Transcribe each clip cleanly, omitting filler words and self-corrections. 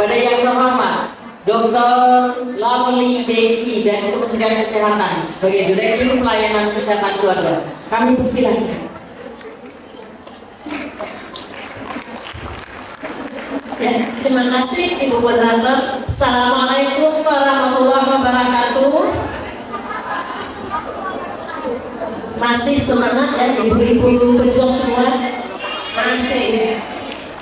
kepada yang terhormat Dr. Lovely Desi dari Kementerian Kesehatan sebagai Direktur Pelayanan Kesehatan Keluarga. Kami persilakan. Ya, terima kasih Ibu Moderator. Assalamualaikum warahmatullahi wabarakatuh. Masih semangat ya ibu-ibu pejuang semua. Masih.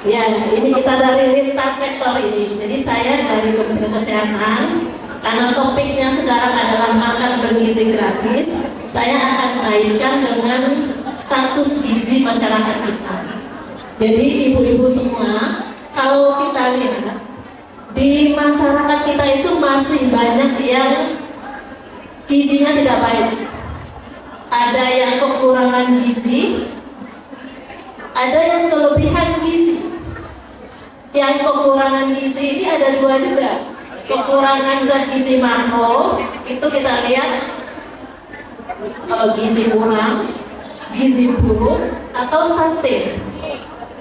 Ya, ini kita dari lintas sektor ini. Jadi saya dari Kementerian Kesehatan, karena topiknya sekarang adalah makan bergizi gratis, saya akan kaitkan dengan status gizi masyarakat kita. Jadi ibu-ibu semua, kalau kita lihat di masyarakat kita itu masih banyak yang gizinya tidak baik. Ada yang kekurangan gizi, ada yang kelebihan gizi. Yang kekurangan gizi ini ada dua juga. Kekurangan zat gizi makro itu kita lihat gizi kurang, gizi buruk, atau stunting.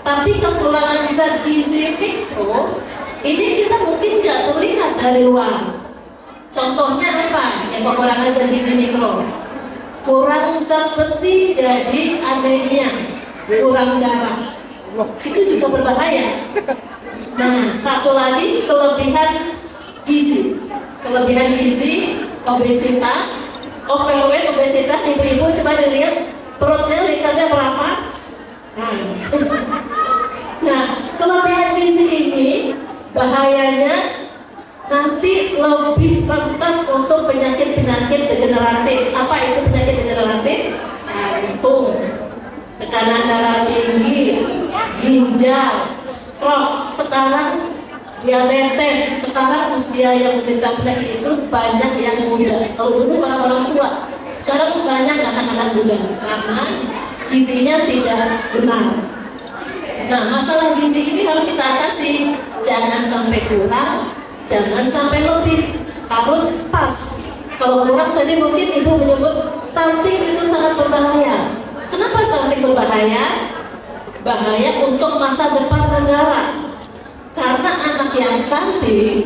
Tapi kekurangan zat gizi mikro ini kita mungkin nggak terlihat dari luar. Contohnya apa? Yang kekurangan zat gizi mikro, kurang zat besi jadi anemia, kurang darah. Itu juga berbahaya. Nah, satu lagi kelebihan gizi. Kelebihan gizi, obesitas, overweight, obesitas, ibu-ibu coba dilihat perutnya lingkarnya berapa. Nah, kelebihan gizi ini bahayanya nanti lebih rentan untuk penyakit-penyakit degeneratif. Apa itu penyakit degeneratif? Jantung, tekanan darah tinggi, ginjal, stroke, sekarang diabetes. Sekarang usia yang menderita penyakit itu banyak yang muda. Kalau dulu orang-orang tua, sekarang banyak anak-anak muda karena gizinya tidak benar. Nah, masalah gizi ini harus kita atasi. Jangan sampai kurang, jangan sampai lebih, harus pas. Kalau kurang, tadi mungkin ibu menyebut stunting itu sangat berbahaya. Kenapa stunting berbahaya? Bahaya untuk masa depan negara. Karena anak yang stunting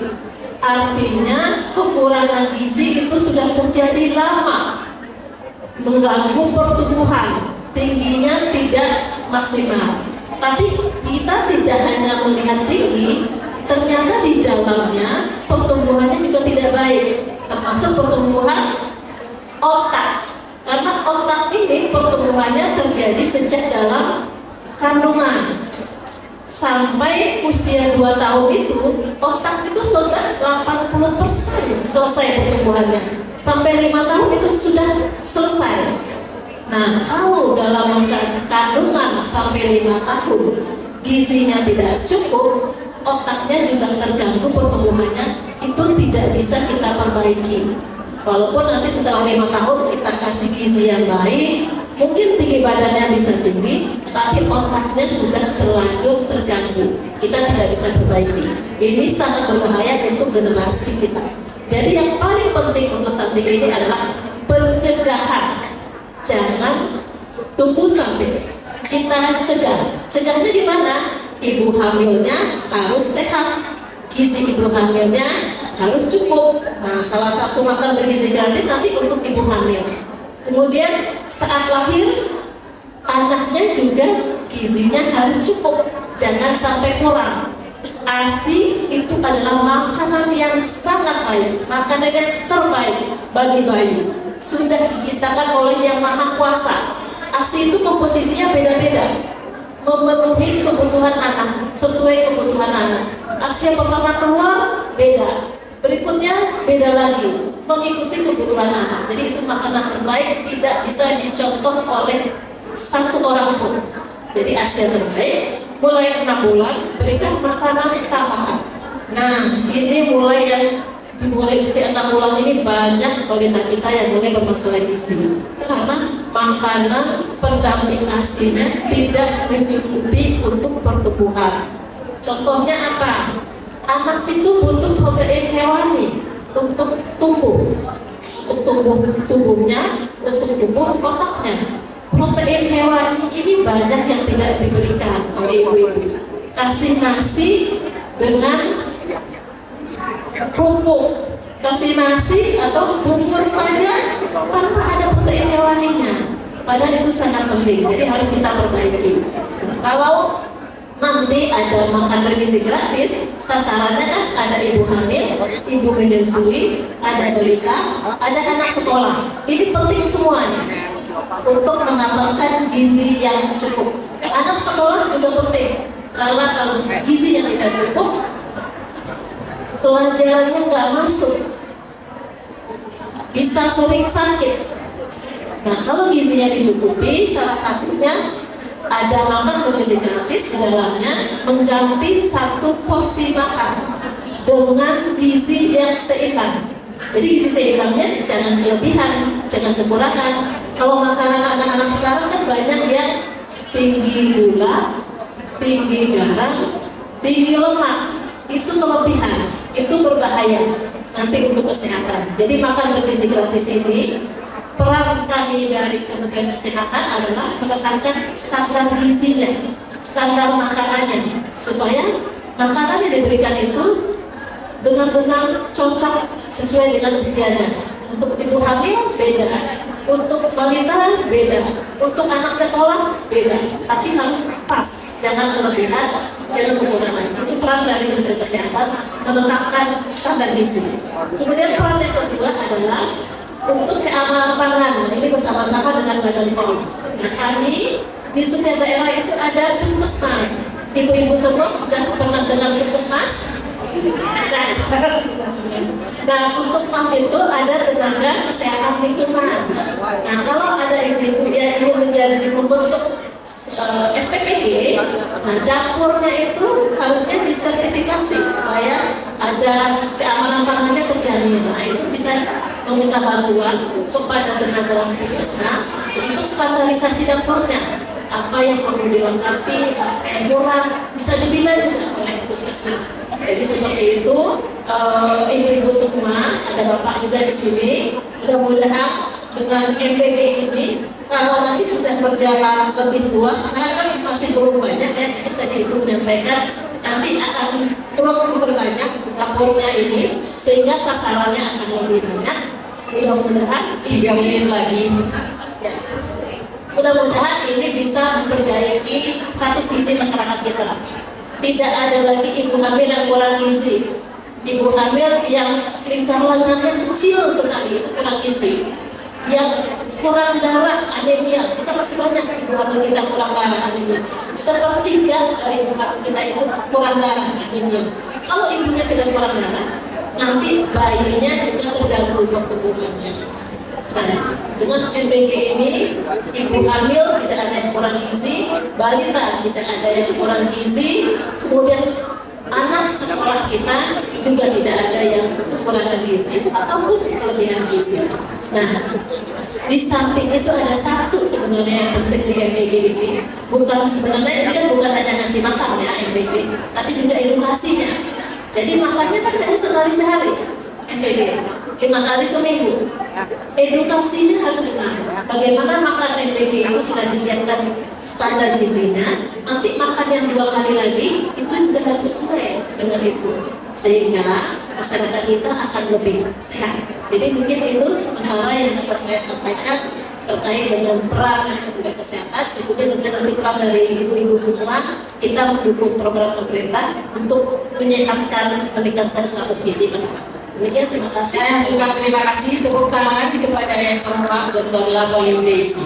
artinya kekurangan gizi itu sudah terjadi lama, mengganggu pertumbuhan, tingginya tidak maksimal. Tapi kita tidak hanya melihat tinggi, ternyata di dalamnya pertumbuhannya juga tidak baik, termasuk pertumbuhan otak. Karena otak ini pertumbuhannya terjadi sejak dalam kandungan. Sampai usia 2 tahun itu, otak itu sudah 80% selesai pertumbuhannya. Sampai 5 tahun itu sudah selesai. Nah, kalau dalam masa kandungan sampai 5 tahun gizinya tidak cukup, otaknya juga terganggu pertumbuhannya, itu tidak bisa kita perbaiki. Walaupun nanti setelah 5 tahun kita kasih gizi yang baik, mungkin tinggi badannya bisa tinggi, tapi otaknya sudah terlanjur terganggu. Kita tidak bisa perbaiki. Ini sangat berbahaya untuk generasi kita. Jadi yang paling penting untuk stunting ini adalah pencegahan. Jangan tunggu stunting, kita cegah. Cegahnya gimana? Ibu hamilnya harus sehat, gizi ibu hamilnya harus cukup. Nah, salah satu makan bergizi gratis nanti untuk ibu hamil. Kemudian saat lahir, anaknya juga gizinya harus cukup, jangan sampai kurang. ASI itu adalah makanan yang sangat baik, makanan yang terbaik bagi bayi. Sudah diciptakan oleh Yang Maha Kuasa. ASI itu komposisinya beda-beda, memenuhi kebutuhan anak, sesuai kebutuhan anak. ASI yang pertama keluar beda, berikutnya beda lagi, mengikuti kebutuhan anak. Jadi itu makanan terbaik, tidak bisa dicontoh oleh satu orang pun. Jadi ASI yang terbaik, mulai 6 bulan berikan makanan tambahan. Nah, ini dimulai usia 6 bulan ini banyak balita kita yang mulai bermasalah gizi karena makanan pendamping ASI-nya tidak mencukupi untuk pertumbuhan. Contohnya apa? Anak itu butuh protein hewani untuk tumbuh, untuk tubuhnya, untuk tumbuh otaknya. Protein hewani ini banyak yang tidak diberikan oleh ibu-ibu. Kasih nasi dengan kerupuk, kasih nasi atau bubur saja tanpa ada protein hewaninya. Padahal itu sangat penting, jadi harus kita perbaiki. Kalau nanti ada makan bergizi gratis, sasarannya kan ada ibu hamil, ibu menyusui, ada balita, ada anak sekolah. Ini penting semuanya untuk mendapatkan gizi yang cukup. Anak sekolah juga penting, karena kalau gizi yang tidak cukup, pelajarannya nggak masuk, bisa sering sakit. Nah, kalau gizinya dicukupi, salah satunya ada makan bergizi gratis, di dalamnya mengganti satu porsi makan dengan gizi yang seimbang. Jadi gizi seimbangnya jangan kelebihan, jangan kekurangan. Kalau makanan anak-anak sekarang kan banyak yang tinggi gula, tinggi garam, tinggi lemak. Itu kelebihan, itu berbahaya nanti untuk kesehatan. Jadi makan bergizi gratis ini, peran kami dari Kementerian Kesehatan adalah menekankan standar gizinya, standar makanannya, supaya makanan yang diberikan itu benar-benar cocok sesuai dengan usianya. Untuk ibu hamil beda, untuk balita beda, untuk anak sekolah beda, tapi harus pas, jangan kelebihan, jangan kekurangan. Itu peran dari Kementerian Kesehatan menetapkan standar gizi. Kemudian peran yang kedua adalah untuk keamanan pangan. Ini bersama-sama dengan Badan POM. Nah, kami di setiap daerah itu ada puskesmas. Ibu-ibu semua sudah pernah dengar puskesmas? Nah, puskesmas itu ada tenaga kesehatan lingkungan. Nah, kalau ada ibu-ibu yang ingin menjadi membentuk SPPG, nah dapurnya itu harusnya disertifikasi supaya ada keamanan pangannya terjamin. Nah, itu bisa meminta bantuan kepada tenaga puskesmas untuk standarisasi dapurnya. Apa yang perlu dilengkapi, apa yang kurang, bisa dibina juga oleh puskesmas. Jadi seperti itu, ibu-ibu semua, ada bapak juga di sini. Mudah-mudahan dengan MPG ini, kalau nanti sudah berjalan lebih luas, sekarang kan masih belum banyak ya, kita itu menyampaikan nanti akan terus memperbanyak dapurnya ini, sehingga sasarannya akan lebih banyak. Mudah-mudahan 3 menit lagi. Ya. Mudah-mudahan ini bisa memperbaiki status gizi masyarakat kita. Tidak ada lagi ibu hamil yang kurang gizi, ibu hamil yang lingkar lengannya kecil sekali, itu kurang gizi. Yang kurang darah, anemia, kita masih banyak ibu hamil kita kurang darah, anemia. Sepertiga dari ibu hamil kita itu kurang darah, anemia. Kalau ibunya sudah kurang darah, nanti bayinya juga terganggu pertumbuhannya. Nah, dengan MPG ini, ibu hamil tidak ada yang kurang gizi, balita tidak ada yang kurang gizi, kemudian anak sekolah kita juga tidak ada yang kekurangan gizi ataupun kelebihan gizi. Nah, di samping itu ada satu sebenarnya yang penting di MPG ini, sebenarnya ini kan bukan hanya ngasih makan ya MPG, tapi juga edukasinya. Jadi makannya kan hanya sekali sehari MPG, 5 kali seminggu. Edukasinya harus benar. Bagaimana makan MPG itu sudah disiapkan standar gizinya, nanti makan yang 2 kali lagi itu juga harus sesuai dengan itu, sehingga masyarakat kita akan lebih sehat. Jadi mungkin itu sementara yang dapat saya sampaikan terkait dengan peran Kementerian Kesehatan. Kemudian nanti peran dari ibu-ibu semua, kita mendukung program pemerintah untuk menyehatkan, meningkatkan status gizi masyarakat. Demikian, terima kasih. Saya juga terima kasih, tepuk tangan kepada yang terhormat Dr. Lavalin Desi.